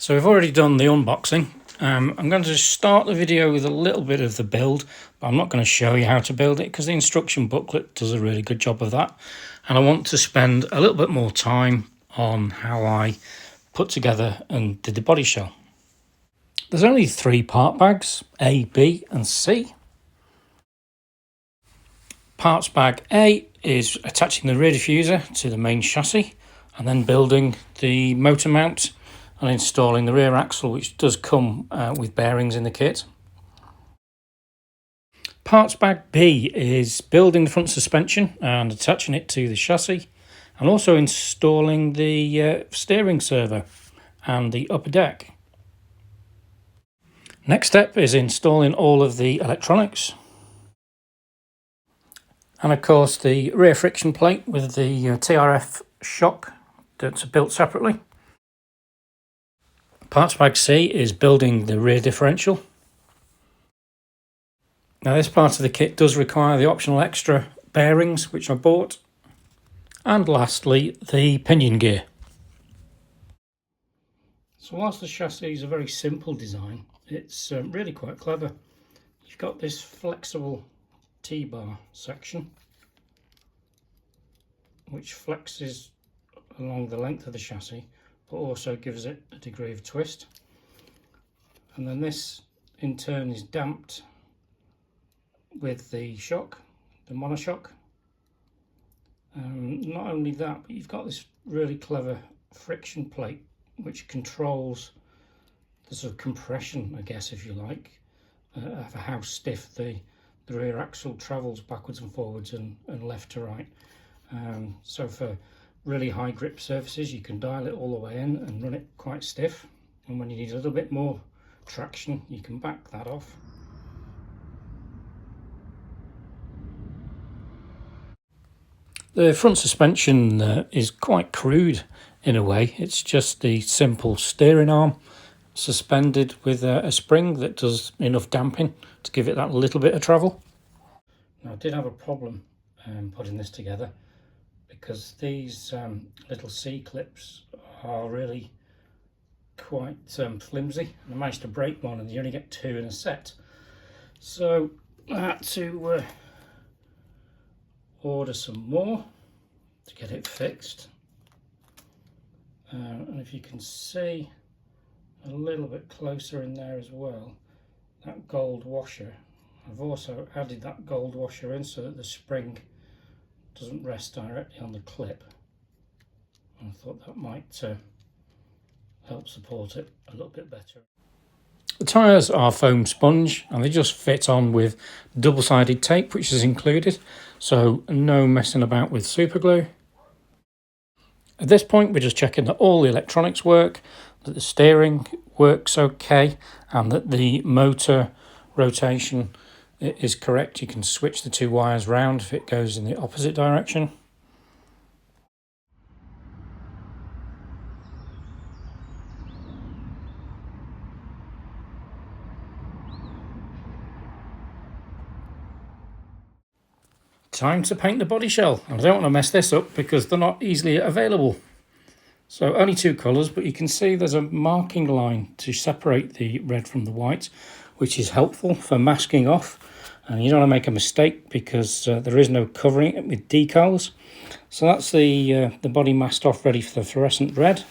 So we've already done the unboxing. I'm going to just start the video with a little bit of the build, but I'm not going to show you how to build it because the instruction booklet does a really good job of that. And I want to spend a little bit more time on how I put together and did the body shell. There's only 3 part bags, A, B and C. Parts bag A is attaching the rear diffuser to the main chassis and then building the motor mount and installing the rear axle, which does come with bearings in the kit. Parts bag B is building the front suspension and attaching it to the chassis and also installing the steering servo and the upper deck. Next step is installing all of the electronics and of course the rear friction plate with the TRF shock that's built separately. Parts bag C is building the rear differential. Now this part of the kit does require the optional extra bearings which I bought. And lastly the pinion gear. So whilst the chassis is a very simple design, it's really quite clever. You've got this flexible T-bar section which flexes along the length of the chassis but also gives it a degree of twist, and then this in turn is damped with the shock, the monoshock. Not only that, but you've got this really clever friction plate which controls the sort of compression, I guess if you like, of how stiff the rear axle travels backwards and forwards and left to right. So for really high grip surfaces you can dial it all the way in and run it quite stiff, and when you need a little bit more traction you can back that off. The front suspension is quite crude in a way. It's just the simple steering arm suspended with a spring that does enough damping to give it that little bit of travel. Now I did have a problem putting this together because these little C-clips are really quite flimsy, and I managed to break one and you only get 2 in a set. So I had to order some more to get it fixed, and if you can see a little bit closer in there as well, that gold washer, I've also added that gold washer in so that the spring doesn't rest directly on the clip. I thought that might help support it a little bit better. The tyres are foam sponge and they just fit on with double-sided tape which is included, so no messing about with super glue. At this point we're just checking that all the electronics work, that the steering works okay and that the motor rotation is correct. You can switch the 2 wires round if it goes in the opposite direction. Time to paint the body shell, and I don't want to mess this up because they're not easily available. So only 2 colours, but you can see there's a marking line to separate the red from the white, which is helpful for masking off. And you don't want to make a mistake because there is no covering it with decals. So that's the body masked off, ready for the fluorescent red,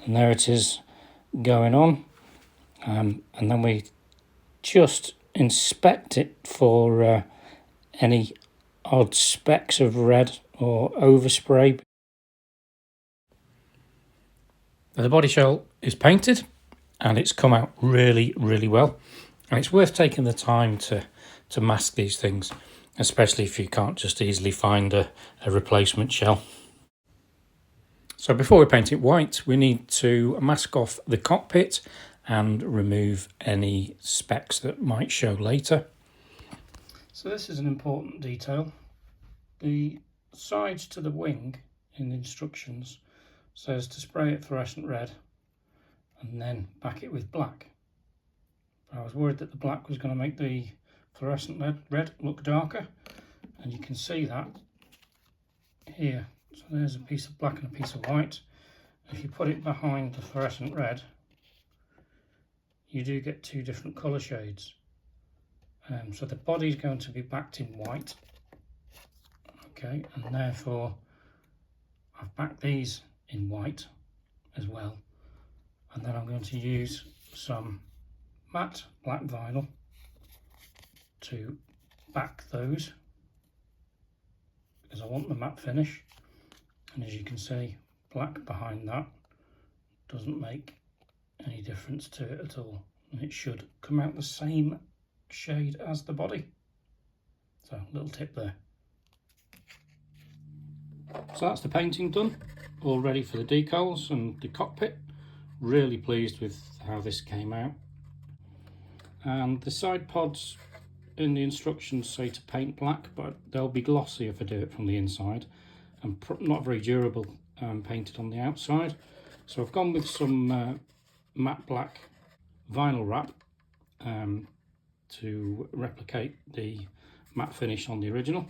and there it is going on. And then we just inspect it for any odd specks of red or overspray. The body shell is painted and it's come out really well, and it's worth taking the time to mask these things, especially if you can't just easily find a replacement shell. So before we paint it white, we need to mask off the cockpit and remove any specks that might show later. So this is an important detail. The sides to the wing in the instructions says to spray it fluorescent red and then back it with black. I was worried that the black was going to make the fluorescent red look darker, and you can see that here. So there's a piece of black and a piece of white. If you put it behind the fluorescent red, you do get two different colour shades. So the body is going to be backed in white, okay, and therefore I've backed these in white as well, and then I'm going to use some matte black vinyl to back those, because I want the matte finish, and as you can see, black behind that doesn't make any difference to it at all, and it should come out the same shade as the body. So little tip there. So that's the painting done, all ready for the decals and the cockpit. Really pleased with how this came out. And the side pods in the instructions say to paint black, but they'll be glossy if I do it from the inside, and not very durable painted on the outside. So I've gone with some matte black vinyl wrap to replicate the matte finish on the original,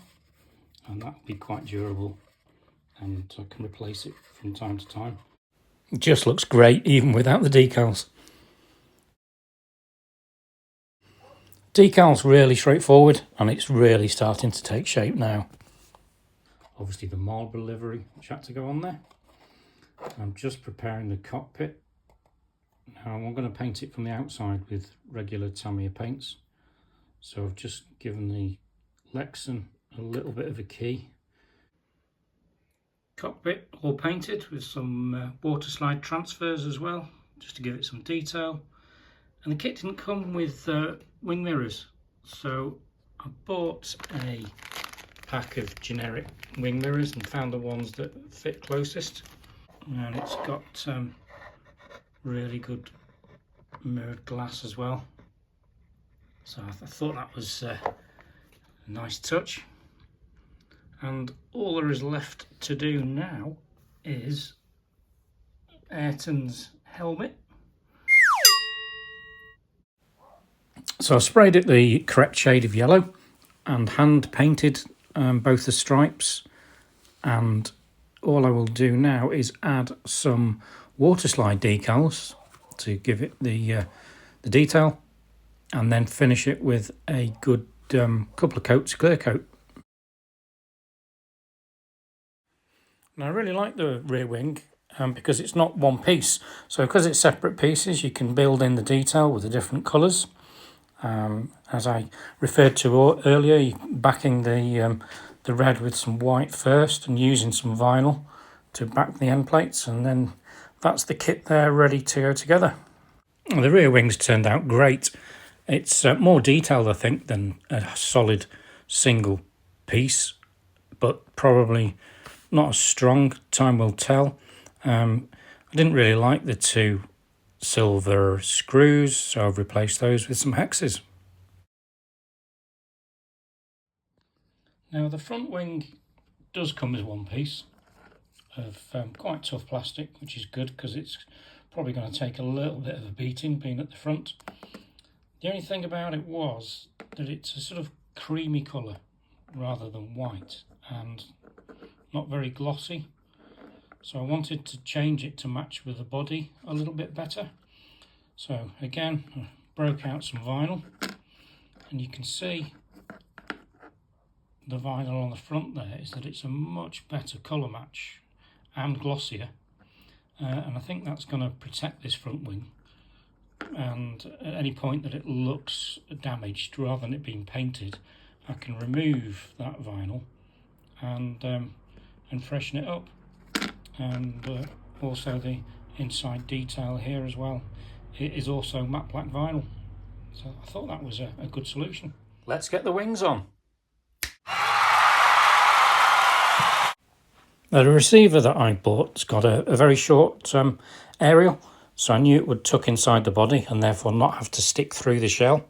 and that'll be quite durable, and I can replace it from time to time. It just looks great even without the decals. Decals really straightforward, and it's really starting to take shape now. Obviously the Marlboro livery which had to go on there. I'm just preparing the cockpit. Now I'm going to paint it from the outside with regular Tamiya paints. So I've just given the Lexan a little bit of a key. Cockpit all painted with some water slide transfers as well, just to give it some detail. And the kit didn't come with wing mirrors, so I bought a pack of generic wing mirrors and found the ones that fit closest. And it's got really good mirrored glass as well. So I thought that was a nice touch. And all there is left to do now is Ayrton's helmet. So I sprayed it the correct shade of yellow and hand painted both the stripes, and all I will do now is add some water slide decals to give it the detail, and then finish it with a good couple of coats of clear coat. Now I really like the rear wing because it's not one piece, so because it's separate pieces you can build in the detail with the different colours. As I referred to earlier, backing the red with some white first and using some vinyl to back the end plates, and then that's the kit there ready to go together. The rear wings turned out great. It's more detailed I think than a solid single piece, but probably not as strong, time will tell. I didn't really like the two silver screws, so I've replaced those with some hexes. Now the front wing does come as one piece of quite tough plastic, which is good because it's probably going to take a little bit of a beating being at the front. The only thing about it was that it's a sort of creamy colour rather than white and not very glossy. So I wanted to change it to match with the body a little bit better. So again, I broke out some vinyl, and you can see the vinyl on the front there is that it's a much better colour match and glossier. And I think that's going to protect this front wing. And at any point that it looks damaged, rather than it being painted, I can remove that vinyl and freshen it up. And also the inside detail here as well, it is also matte black vinyl, so I thought that was a good solution. Let's get the wings on. Now, the receiver that I bought's got a very short aerial, so I knew it would tuck inside the body and therefore not have to stick through the shell.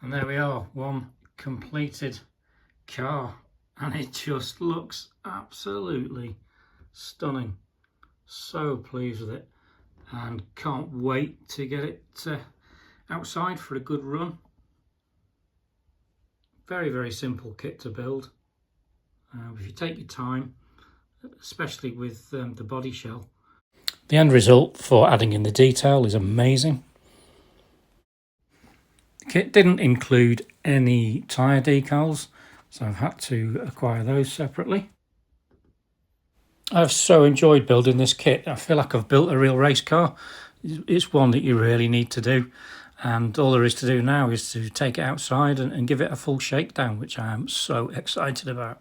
And there we are, one completed car, and it just looks absolutely stunning. So pleased with it and can't wait to get it outside for a good run. Very, very simple kit to build. If you take your time, especially with the body shell. The end result for adding in the detail is amazing. The kit didn't include any tyre decals, so I've had to acquire those separately. I've so enjoyed building this kit. I feel like I've built a real race car. It's one that you really need to do, and all there is to do now is to take it outside and give it a full shakedown, which I am so excited about.